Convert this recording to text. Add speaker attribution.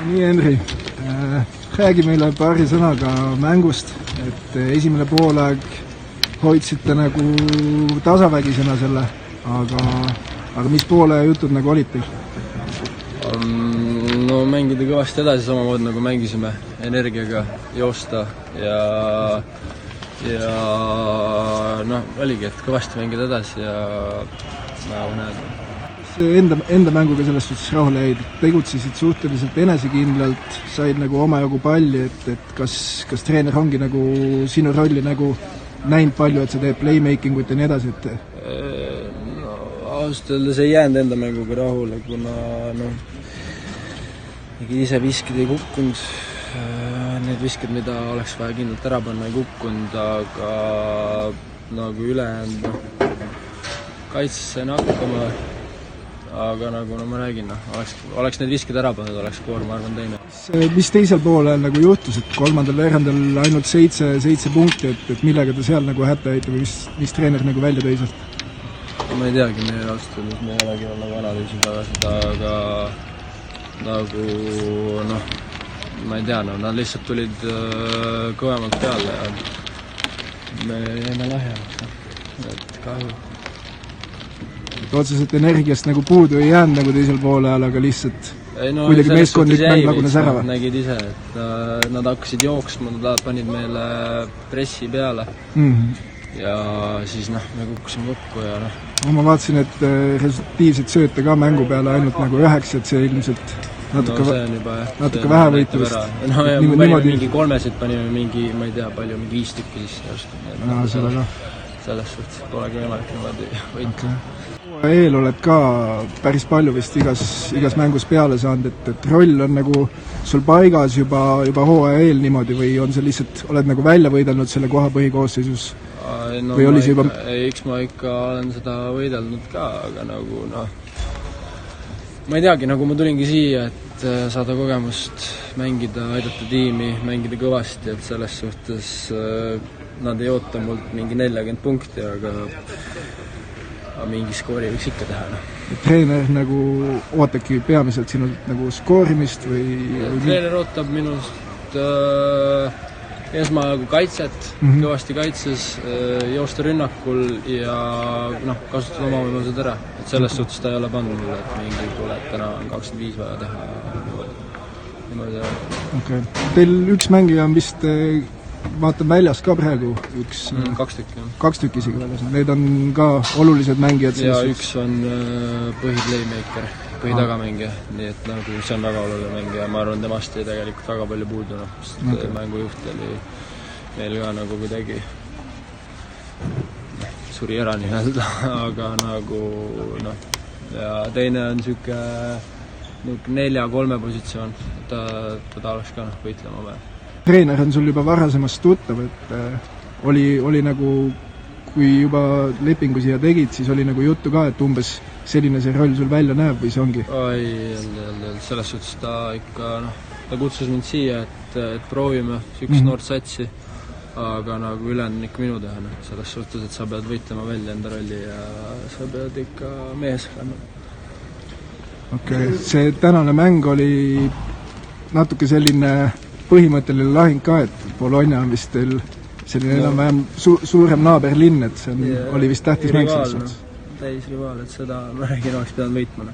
Speaker 1: Nii, Henri, räägi meile paari sõnaga mängust, et esimene poolaeg hoidsite nagu tasavägisena selle, aga mis poole jutud nagu olid teil?
Speaker 2: No mängida kõvasti edasi samamoodi nagu mängisime, energiaga joosta ja oligi, et kõvasti mängida edasi ja nagu näed.
Speaker 1: Enda mänguga selles suhtes rahule jäid, tegutsesid suhteliselt enesekindlalt, said nagu omajagu palli, et kas treener ongi nagu sinu rolli nagu näinud palju, et sa teed playmaking ut ja nii edasi, et
Speaker 2: no ausalt öeldes ei jäänud enda mänguga rahule, kuna ise viskid ei kukkunud, need viskid, mida oleks vaja kindlalt ära panna, ei kukkunud, aga nagu ülejäänud kaitses sain hakkama, aga nagu ma räägin, oleks need viskid ära pannud, oleks skoor, ma arvan, teine.
Speaker 1: Mis teisel poolel nagu juhtus, et kolmandal veerandal ainult 7 punkti, et millega ta seal nagu hätta jäite või mis treener nagu välja tõi sealt?
Speaker 2: Ma ei teagi, meie ausalt öeldes, me ei olegi nagu analüüsinud taga seda, aga nagu ma ei tea, nad lihtsalt tulid kõvemalt peale ja me jäime lahjemaks, et kahju.
Speaker 1: Otseselt energiast nagu puudu ei jäänud nagu teisel poole ajal, aga lihtsalt kuidagi meeskondlik mäng lagunes ära või?
Speaker 2: Nägid ise, et nad hakkasid jooksma, nad panid meile pressi peale ja siis me kukkusime kokku ja
Speaker 1: Ma vaatasin, et resultatiivseid sööte ka mängu peale ainult nagu 9, et see ilmselt natuke vähe võitu vist.
Speaker 2: Mingi 3 panime mingi, ma ei tea palju, mingi 5 tükki sisse. Selles suhtes polegi võimalik niimoodi võita.
Speaker 1: Eel oled ka päris palju vist igas mängus peale saanud, et roll on nagu sul paigas juba hooaja eel niimoodi või on see lihtsalt, oled nagu välja võidelnud selle koha põhikoosseisus? Või oli see juba...
Speaker 2: Eks ma ikka olen seda võidelnud ka, aga nagu ma ei teagi, nagu ma tulingi siia, et saada kogemust, mängida, aidata tiimi, mängida kõvasti, et selles suhtes nad ei oota mult mingi 40 punkti, aga mingi skoori võiks ikka teha.
Speaker 1: Treener nagu ootabki peamiselt sinult nagu skoorimist või...
Speaker 2: Treener ootab minust esmaaegu kaitset, kõvasti kaitses, joosta rünnakul ja kasutada oma võimalused ära. Et selles suhtes ta ei ole pannud mulle, et mingi tule, et täna on 25 vaja teha niimoodi.
Speaker 1: Okay. Teil üks mängija on vist... Vaatan väljas ka praegu
Speaker 2: 2 tükki.
Speaker 1: 2 tükki isegi väljas. Need on ka olulised mängijad.
Speaker 2: Ja üks on põhiplaymaker, põhitagamängija, nii et nagu see on väga oluline mängija. Ma arvan, temast ei tegelikult väga palju puudu, sest mängujuht oli meil ka nagu kuidagi suri ära nii-öelda, aga nagu ja teine on niisugune 4-3 positsioon, ta oleks ka võitlema vaja.
Speaker 1: Treener on sul juba varasemast tuttav, et oli nagu, kui juba lepingu siia tegid, siis oli nagu juttu ka, et umbes selline see roll sul välja näeb või see ongi?
Speaker 2: Ei, selles suhtes ta ikka, ta kutsus mind siia, et proovime üks noort satsi, aga nagu ülejäänud ikka minu teha, selles suhtes, et sa pead võitlema välja enda rolli ja sa pead ikka mees olema.
Speaker 1: Okei, see tänane mäng oli natuke selline põhimõtteline lahing ka, et Bologna on vist teil selline enam-vähem suurem naaberlinn, et see oli vist tähtis mäng selles suhtes.
Speaker 2: Täis rivaal, et seda ma räägin, oleks pidanud võitma.